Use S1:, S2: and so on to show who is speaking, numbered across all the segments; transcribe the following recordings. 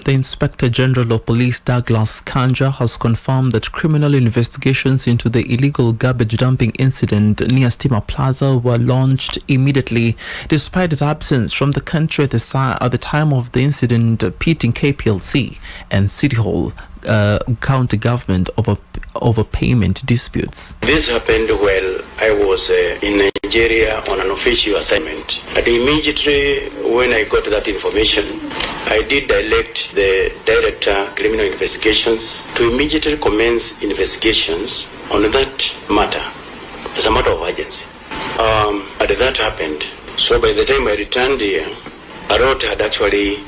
S1: The Inspector General of Police Douglas Kanja has confirmed that criminal investigations into the illegal garbage dumping incident near Stima Plaza were launched immediately, despite his absence from the country at the time of the incident, pitting KPLC and City Hall county government over payment disputes.
S2: This happened while I was in Nigeria on an official assignment. And immediately when I got that information, I did direct the Director Criminal Investigations to immediately commence investigations on that matter as a matter of urgency. But that happened. So by the time I returned here, a lot had actually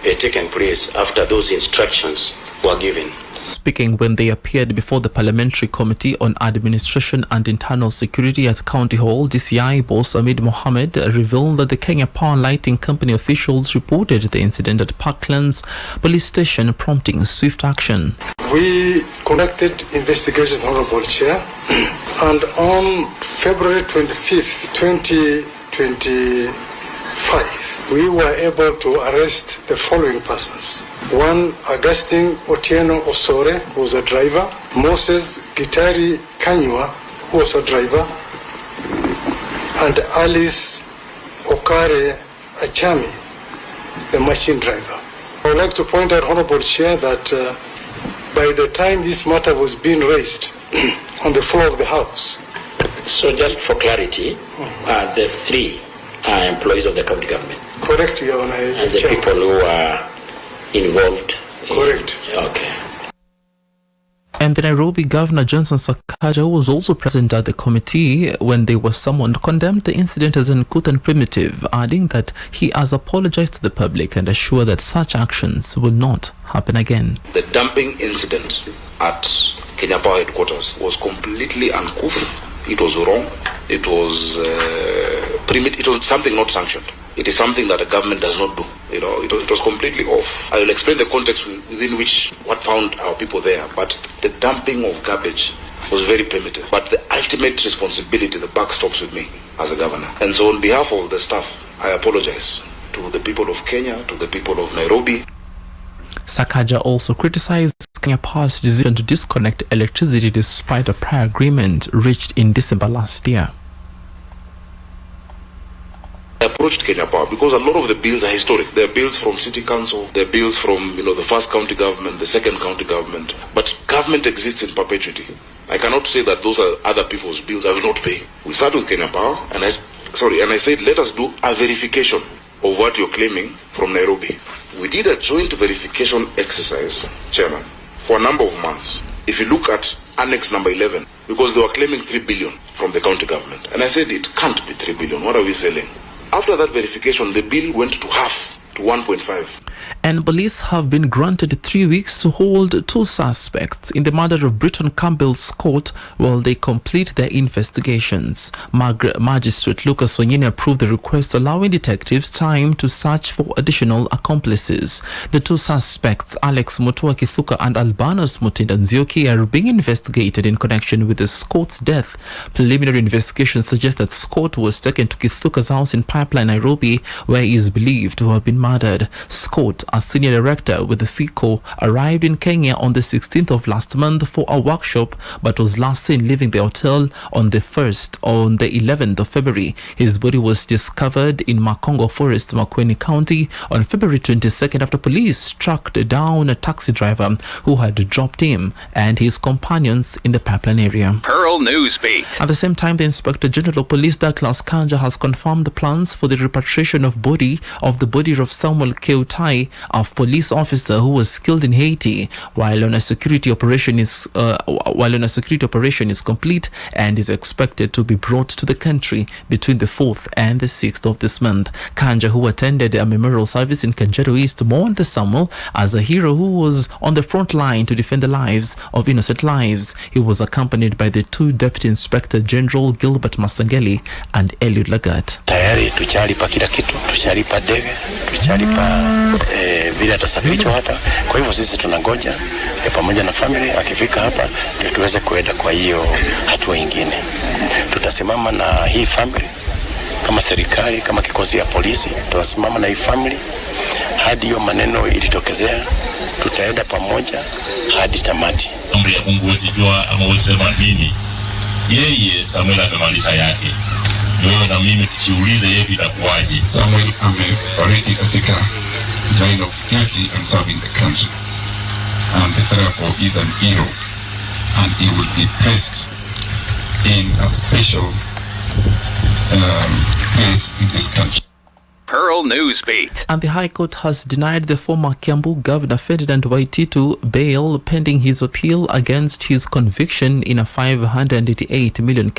S2: taken place after those instructions were given.
S1: Speaking when they appeared before the Parliamentary Committee on Administration and Internal Security at County Hall, DCI boss Ahmed Mohamed revealed that the Kenya Power Lighting Company officials reported the incident at Parklands Police Station, prompting swift action.
S3: We conducted investigations, Honorable Chair, and on February 25th, 2025, we were able to arrest the following persons. One, Augustine Otieno Osore, who was a driver. Moses Gitari Kanywa, who was a driver. And Alice Okare Achami, the machine driver. I would like to point out, Honorable Chair, that by the time this matter was being raised on the floor of the House.
S2: So just for clarity, there's three employees of the county government.
S3: Correct, Your Honor.
S2: And the people who are involved.
S3: Correct.
S2: Okay.
S1: And the Nairobi Governor Johnson Sakaja, who was also present at the committee when they were summoned, condemned the incident as uncouth and primitive, adding that he has apologized to the public and assured that such actions will not happen again.
S4: The dumping incident at Kenya Power Headquarters was completely uncouth. It was wrong. It was primitive. It was something not sanctioned. It is something that the government does not do. It was completely off. I will explain the context within which what found our people there. But the dumping of garbage was very primitive. But the ultimate responsibility, the buck stops with me as a governor. And so on behalf of the staff, I apologize to the people of Kenya, to the people of Nairobi.
S1: Sakaja also criticized Kenya Power's decision to disconnect electricity despite a prior agreement reached in December last year.
S4: I approached Kenya Power because a lot of the bills are historic. There are bills from City Council, there are bills from the first county government, the second county government. But government exists in perpetuity. I cannot say that those are other people's bills I will not pay. We started with Kenya Power and I said let us do a verification of what you're claiming from Nairobi. We did a joint verification exercise, Chairman, for a number of months. If you look at Annex number 11, because they were claiming 3 billion from the county government. And I said it can't be 3 billion. What are we selling? After that verification, the bill went to half, to 1.5.
S1: And police have been granted 3 weeks to hold 2 suspects in the murder of Briton Campbell Scott while they complete their investigations. Magistrate Lucas Onyini approved the request, allowing detectives time to search for additional accomplices. The 2 suspects, Alex Mutua Kithuka and Albanos Mutinda Nzioki, are being investigated in connection with the Scott's death. Preliminary investigations suggest that Scott was taken to Kithuka's house in Pipeline, Nairobi, where he is believed to have been murdered. Scott, a senior director with the FICO, arrived in Kenya on the 16th of last month for a workshop, but was last seen leaving the hotel on the 11th of February. His body was discovered in Makongo Forest, Makueni County on February 22nd after police tracked down a taxi driver who had dropped him and his companions in the Pipeline area.
S5: Pearl Newsbeat.
S1: At the same time, the Inspector General of Police Douglas Kanja has confirmed the plans for the repatriation of the body of Samuel Keutai, a police officer who was killed in Haiti while on a security operation is complete and is expected to be brought to the country between the 4th and the 6th of this month. Kanja, who attended a memorial service in Kajiado East, mourned the Samuel as a hero who was on the front line to defend the lives of innocent lives. He was accompanied by the 2 Deputy Inspector General Gilbert Masangeli and Eliud Lagat.
S6: Tayari tuchalipa kila kitu, tuchalipa dege, tuchalipa vile atasafirishwa hapa. Kwa hivyo sisi tunangoja pamoja na family akifika hapa ndio tuweze kuenda kwa hiyo hatua nyingine. Tutasimama na hii family kama serikali, kama kikosi ya polisi, tutasimama na hii family hadi hiyo maneno ilitokezea, tutaenda pamoja hadi tamati.
S5: Amri ya Mungu usijua ama usema nini, yeye Samuel amemaliza yake. Wewe na mimi tujiulize yeye itakuwaje.
S7: Samuel amefariki katika line of duty and serving the country, and therefore is an hero, and he will be placed in a special place in this country.
S8: Pearl Newsbeat.
S1: And the High Court has denied the former Kiambu Governor Ferdinand Waititu bail pending his appeal against his conviction in a 588 million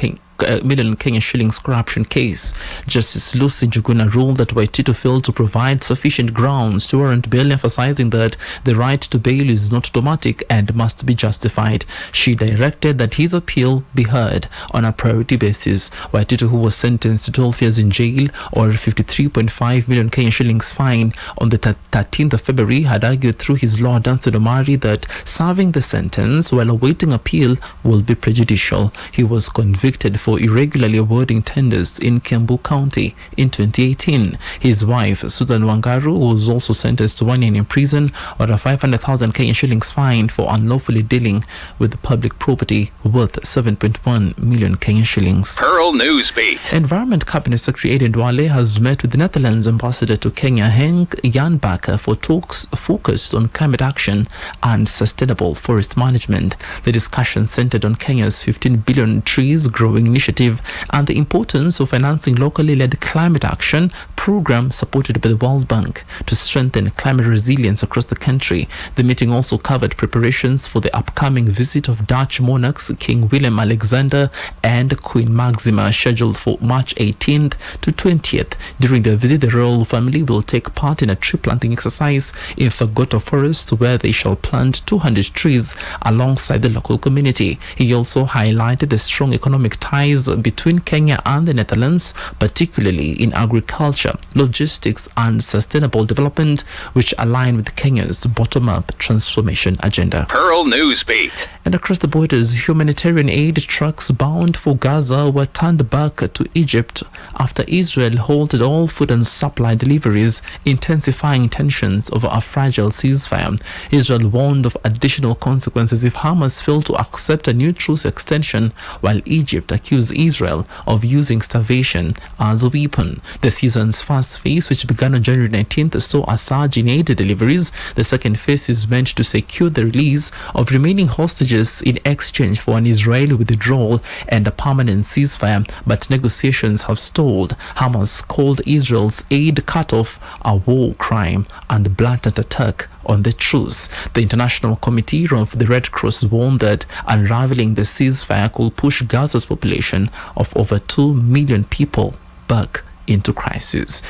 S1: Kenyan shillings corruption case. Justice Lucy Njuguna ruled that Waititu failed to provide sufficient grounds to warrant bail, emphasizing that the right to bail is not automatic and must be justified. She directed that his appeal be heard on a priority basis. Waititu, who was sentenced to 12 years in jail or 53.5 million Kenyan shillings fine on the 13th of February, had argued through his lawyer Danson Omari that serving the sentence while awaiting appeal will be prejudicial. He was convicted for irregularly awarding tenders in Kiambu County in 2018. His wife, Susan Wangaru, was also sentenced to 1 year in prison or a 500,000 Kenyan shillings fine for unlawfully dealing with public property worth 7.1 million Kenyan shillings.
S8: Pearl Newsbeat.
S1: Environment Cabinet Secretary Aiden Duale has met with the Netherlands ambassador to Kenya, Henk Janbakker, for talks focused on climate action and sustainable forest management. The discussion centered on Kenya's 15 billion trees growing initiative and the importance of financing locally led climate action program supported by the World Bank to strengthen climate resilience across the country. The meeting also covered preparations for the upcoming visit of Dutch monarchs King Willem Alexander and Queen Maxima, scheduled for March 18th to 20th. During their visit, the royal family will take part in a tree planting exercise in Fagoto Forest, where they shall plant 200 trees alongside the local community. He also highlighted the strong economic ties between Kenya and the Netherlands, particularly in agriculture, logistics and sustainable development, which align with Kenya's bottom-up transformation agenda.
S8: Pearl Newsbeat.
S1: And across the borders, humanitarian aid trucks bound for Gaza were turned back to Egypt after Israel halted all food and supply deliveries, intensifying tensions over a fragile ceasefire. Israel warned of additional consequences if Hamas failed to accept a new truce extension, while Egypt accused Israel of using starvation as a weapon. The season's first phase, which began on January 19th, saw a surge in aid deliveries. The second phase is meant to secure the release of remaining hostages in exchange for an Israeli withdrawal and a permanent ceasefire, but negotiations have stalled. Hamas called Israel's aid cutoff a war crime and blatant attack on the truce. The International Committee of the Red Cross warned that unraveling the ceasefire could push Gaza's population of over 2 million people back into crisis.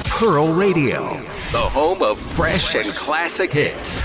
S8: Pearl Radio, the home of fresh and classic hits.